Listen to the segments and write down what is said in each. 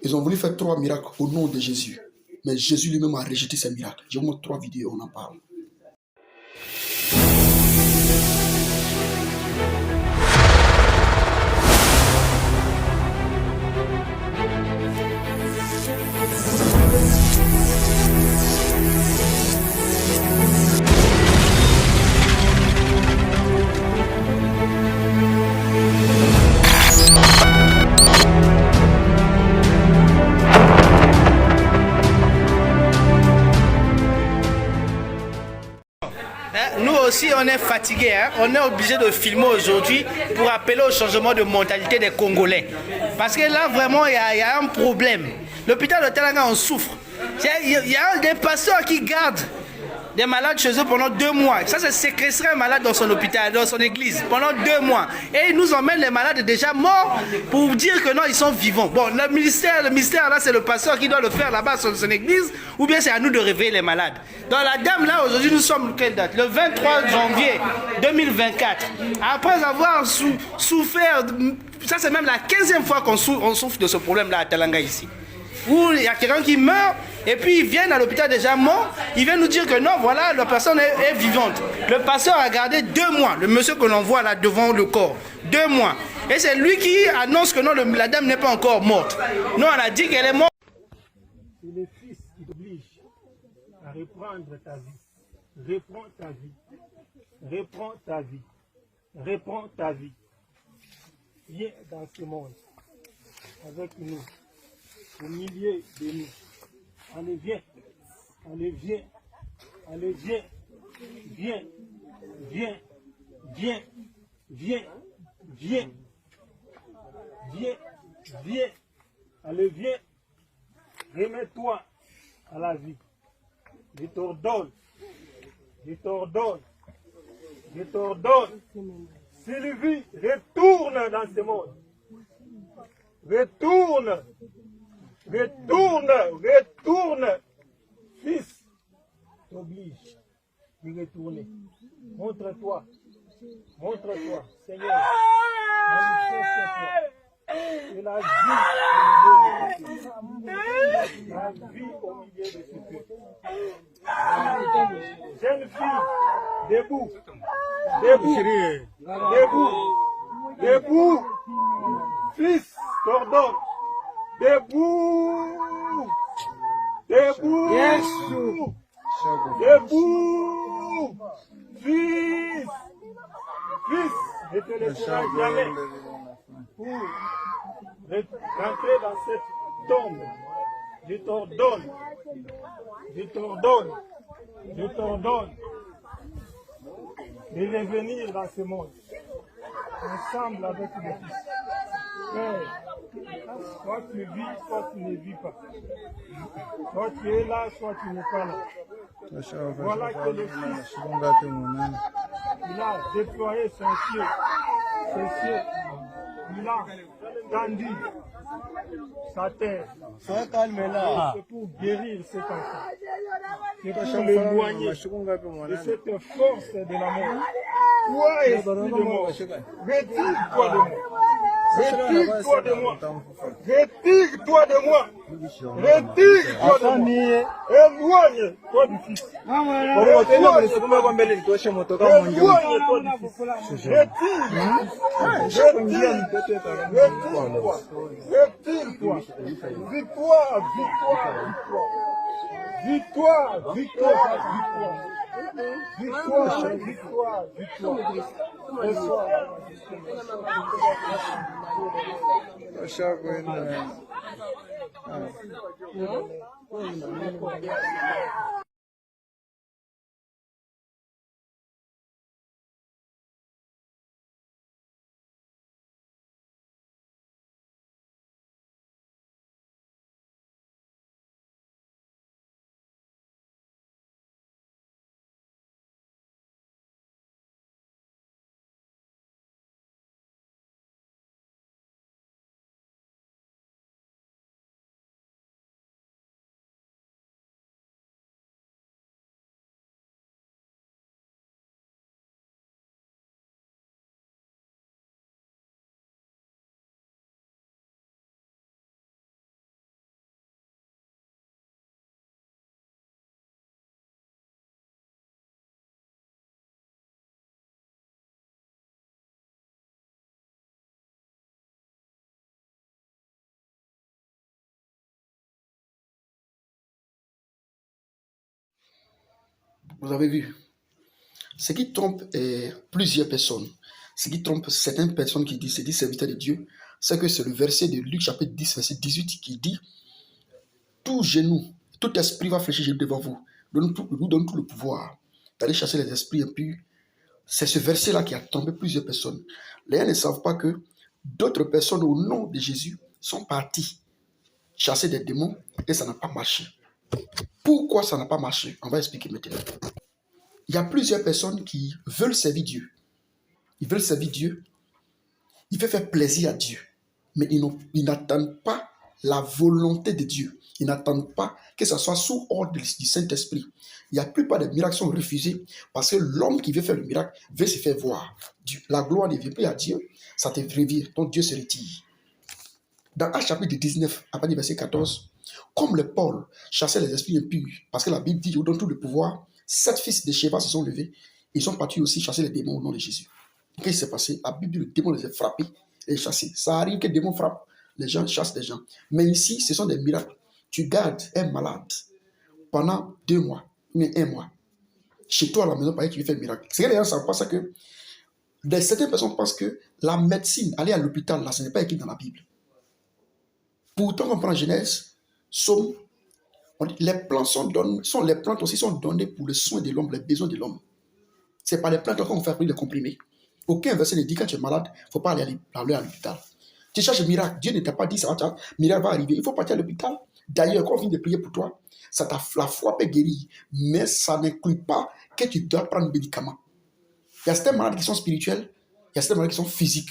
Ils ont voulu faire 3 miracles au nom de Jésus. Mais Jésus lui-même a rejeté ces miracles. Je vous montre 3 vidéos, on en parle. Nous aussi, on est fatigués. On est obligé de filmer aujourd'hui pour appeler au changement de mentalité des Congolais. Parce que là, vraiment, il y a un problème. L'hôpital de Talanga, on souffre. Il y a des pasteurs qui gardent des malades chez eux pendant 2 mois. Ça, c'est séquestrer un malade dans son hôpital, dans son église, pendant 2 mois. Et ils nous emmènent les malades déjà morts pour dire que non, ils sont vivants. Bon, le mystère là, c'est le pasteur qui doit le faire là-bas sur son église, ou bien c'est à nous de réveiller les malades. Donc la dame là, aujourd'hui, nous sommes, quelle date? Le 23 janvier 2024. Après avoir souffert, ça c'est même la 15e fois qu'on souffre de ce problème-là à Talanga ici. Où il y a quelqu'un qui meurt, et puis ils viennent à l'hôpital déjà mort, ils viennent nous dire que non, voilà, la personne est vivante. Le pasteur a gardé 2 mois, le monsieur que l'on voit là devant le corps, 2 mois. Et c'est lui qui annonce que non, la dame n'est pas encore morte. Nous, on a dit qu'elle est morte. C'est le Fils qui t'oblige à reprendre ta vie. Reprends ta vie. Reprends ta vie. Reprends ta vie. Viens dans ce monde avec nous, au milieu de nous. Allez, viens. Allez, viens. Allez, viens. Viens. Viens. Viens. Viens. Viens. Viens. Viens. Allez, viens. Remets-toi à la vie. Je t'ordonne. Je t'ordonne. Je t'ordonne. Sylvie, retourne dans ce monde. Retourne. Retourne. Retourne. Fils, t'oblige de retourner. Montre-toi. Montre-toi. Seigneur. Manifeste-toi. Et la vie au milieu de ce peuple. Jeune fille, debout, debout, debout, debout, fils, t'ordonne, debout, debout, debout, fils, ne te laisserai jamais pour rentrer dans cette tombe. Je t'ordonne, je t'ordonne, je t'ordonne de revenir dans ce monde, ensemble avec le Fils. Père, soit tu vis, soit tu ne vis pas. Soit tu es là, soit tu n'es pas là. Voilà que le Fils, il a déployé son ciel, il a tendu sa terre. C'est pour guérir cet enfant. C'est pour l'éloigner de cette force de la mort. Toi, esprit de mort, retire-toi de moi. Retire-toi de moi. Retire-toi de moi. Retire-toi de moi. Éloigne-toi du Fils. Éloigne-toi du Fils. Retire-toi. Retire-toi. Victoire, victoire, victoire. Victoire, victoire, victoire. Victoire, victoire, victoire. Bonsoir. Vous avez vu. Ce qui trompe plusieurs personnes, ce qui trompe certaines personnes qui disent, c'est des serviteurs de Dieu, c'est que c'est le verset de Luc chapitre 10, verset 18 qui dit tout genou, tout esprit va fléchir devant vous. Nous donne tout le pouvoir d'aller chasser les esprits impurs. C'est ce verset-là qui a trompé plusieurs personnes. Les gens ne savent pas que d'autres personnes au nom de Jésus sont parties chasser des démons et ça n'a pas marché. Pourquoi ça n'a pas marché? On va expliquer maintenant. Il y a plusieurs personnes qui veulent servir Dieu. Ils veulent servir Dieu. Ils veulent faire plaisir à Dieu. Mais ils n'attendent pas la volonté de Dieu. Ils n'attendent pas que ce soit sous ordre du Saint-Esprit. Il y a la plupart des miracles sont refusés parce que l'homme qui veut faire le miracle veut se faire voir. La gloire ne vient plus à Dieu, ça te revient, donc Dieu se retire. Dans Actes chapitre 19, à partir du verset 14, comme le Paul chassait les esprits impurs, parce que la Bible dit, je vous donne tout le pouvoir, 7 fils de Sheba se sont levés, ils sont partis aussi chasser les démons au nom de Jésus. Qu'est-ce qui s'est passé? La Bible dit, le démon les a frappés et chassés. Ça arrive que le démon frappe, les gens chassent des gens. Mais ici, ce sont des miracles. Tu gardes un malade pendant 2 mois, mais 1 mois. Chez toi à la maison, pareil, tu veux faire un miracle. C'est que les gens ne savent pas ça que certaines personnes pensent que la médecine, aller à l'hôpital, là, ce n'est pas écrit dans la Bible. Pourtant, on prend Genèse, Somme, les plantes les plantes aussi sont données pour le soin de l'homme, les besoins de l'homme. C'est pas les plantes qu'on fait les comprimés. Aucun verset ne dit quand tu es malade, il ne faut pas aller à l'hôpital. Tu cherches un miracle. Dieu ne t'a pas dit ça, un miracle va arriver. Il faut partir à l'hôpital. D'ailleurs, quand on vient de prier pour toi, la foi peut guérir, mais ça n'inclut pas que tu dois prendre des médicaments. Il y a certains malades qui sont spirituels, il y a certains malades qui sont physiques.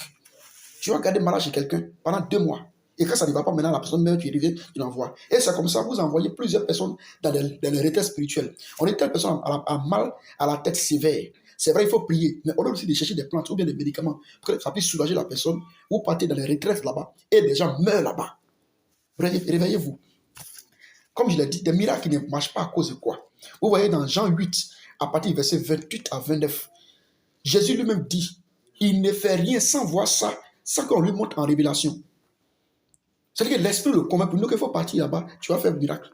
Tu vas garder malade chez quelqu'un pendant 2 mois. Et quand ça ne va pas maintenant, la personne même, tu reviens, tu l'envoies. Et c'est comme ça, vous envoyez plusieurs personnes dans les retraites spirituelles. On est telle personne a mal à la tête sévère. C'est vrai, il faut prier, mais au lieu aussi de chercher des plantes ou bien des médicaments pour que ça puisse soulager la personne, vous partez dans les retraites là-bas et les gens meurent là-bas. Réveillez-vous. Comme je l'ai dit, des miracles qui ne marchent pas à cause de quoi? Vous voyez dans Jean 8, à partir du verset 28 à 29, Jésus lui-même dit, il ne fait rien sans voir ça, sans qu'on lui montre en révélation. C'est-à-dire que l'esprit le convainc pour nous qu'il faut partir là-bas, tu vas faire un miracle.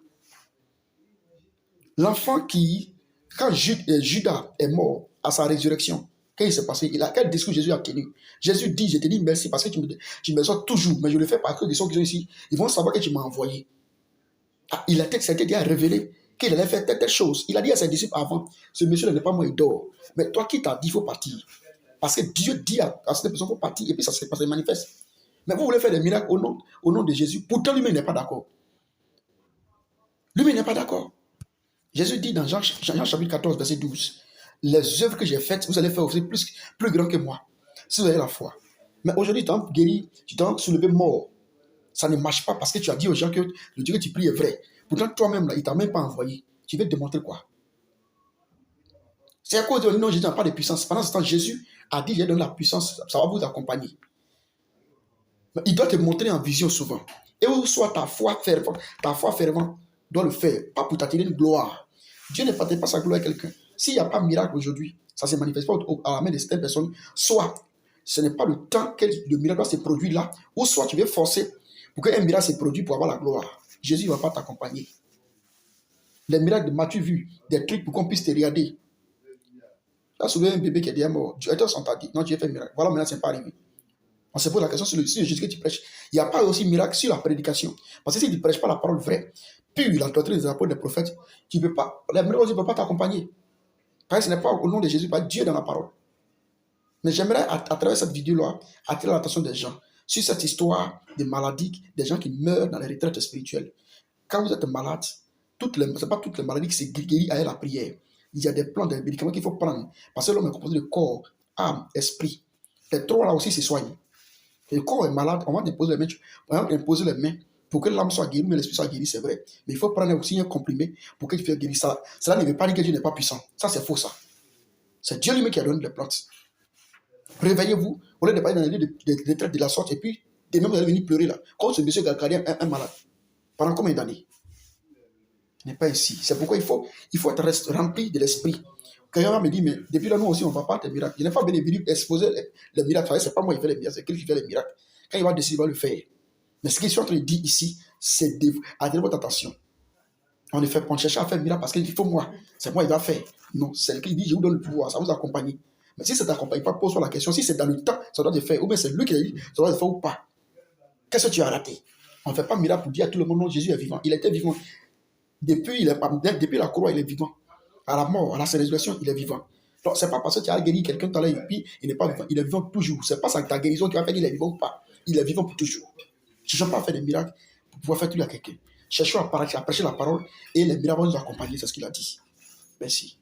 L'enfant quand Judas est mort à sa résurrection, qu'est-ce qui s'est passé? Quel discours Jésus a tenu? Jésus dit, je te dis merci parce que tu me sors toujours, mais je le fais parce que les gens qui sont ici, ils vont savoir que tu m'as envoyé. C'était déjà révélé qu'il allait faire telle chose. Il a dit à ses disciples avant, ce monsieur n'est pas moi, il dort. Mais toi qui t'as dit, il faut partir. Parce que Dieu dit à cette personne, il faut partir, et puis ça se manifeste. Mais vous voulez faire des miracles au nom de Jésus. Pourtant, lui-même n'est pas d'accord. Lui-même n'est pas d'accord. Jésus dit dans Jean chapitre 14, verset 12, les œuvres que j'ai faites, vous allez faire aussi plus grand que moi, si vous avez la foi. Mais aujourd'hui, tu t'es guéri, tu t'es soulevé mort. Ça ne marche pas parce que tu as dit aux gens que le Dieu que tu pries est vrai. Pourtant, toi-même, là, il ne t'a même pas envoyé. Tu veux te démontrer quoi? C'est à cause de non, Jésus n'a pas de puissance. Pendant ce temps, Jésus a dit, j'ai donné la puissance, ça va vous accompagner. Mais il doit te montrer en vision souvent. Et où soit ta foi fervente doit le faire, pas pour t'attirer une gloire. Dieu ne partage pas sa gloire à quelqu'un. S'il n'y a pas de miracle aujourd'hui, ça ne se manifeste pas à la main de certaines personnes. Soit ce n'est pas le temps que le miracle doit se produire là, ou soit tu veux forcer pour qu'un miracle se produise pour avoir la gloire. Jésus ne va pas t'accompagner. Les miracles de Matthieu vu, des trucs pour qu'on puisse te regarder. Tu as soulevé un bébé qui est déjà mort. Dieu t'a dit, non, tu as fait un miracle. Voilà, maintenant, ce n'est pas arrivé. On se pose la question sur le Jésus que tu prêches. Il n'y a pas aussi miracle sur la prédication. Parce que si tu ne prêches pas la parole vraie, puis la doctrine des apôtres, des prophètes, tu ne peux pas, les miracles ne peuvent pas t'accompagner. Parce que ce n'est pas au nom de Jésus, pas Dieu dans la parole. Mais j'aimerais, à travers cette vidéo-là, attirer l'attention des gens sur cette histoire de maladie, des gens qui meurent dans les retraites spirituelles. Quand vous êtes malade, ce n'est pas toutes les maladies qui se guérissent avec la prière. Il y a des plans, des médicaments qu'il faut prendre. Parce que l'homme est composé de corps, âme, esprit. Les trois là aussi se soignent. Le corps est malade, on va déposer les mains pour que l'âme soit guérie, mais l'esprit soit guéri, c'est vrai. Mais il faut prendre aussi un comprimé pour que tu fasses guérir ça. Cela ne veut pas dire que Dieu n'est pas puissant. Ça, c'est faux, ça. C'est Dieu lui-même qui a donné les plantes. Réveillez-vous, au lieu de parler dans les lieux de retraite de la sorte, et puis, demain, vous allez venir pleurer là. Comme ce monsieur gardien un malade. Pendant combien d'années? Ce n'est pas ainsi. C'est pourquoi il faut être rempli de l'esprit. Quelqu'un me dit, mais depuis là, nous aussi, on ne va pas faire des miracles. Il n'est pas venu exposer les miracles. Ce n'est pas moi qui fais les miracles, c'est Christ qui fait les miracles. Quand il va décider, il va le faire. Mais ce qu'il est en train de dire ici, c'est d'attirer votre attention. On ne fait pas, on cherche à faire un miracle parce qu'il faut moi. C'est moi qui va faire. Non, c'est lui qui dit, je vous donne le pouvoir, ça vous accompagne. Mais si ça ne t'accompagne pas, pose-toi la question. Si c'est dans le temps, ça doit te faire. Ou bien c'est lui qui a dit, ça doit te faire ou pas. Qu'est-ce que tu as raté? On ne fait pas miracle pour dire à tout le monde, non, Jésus est vivant. Il était vivant. Depuis la croix, il est vivant. À la mort, à la résurrection, il est vivant. Donc, ce n'est pas parce que tu as guéri quelqu'un tout à l'heure et puis il n'est pas vivant. Il est vivant toujours. Ce n'est pas ta guérison qui va faire qu'il est vivant ou pas. Il est vivant pour toujours. Ne cherchons pas à faire des miracles pour pouvoir faire tout à quelqu'un. Cherchons à prêcher la parole et les miracles vont nous accompagner. C'est ce qu'il a dit. Merci.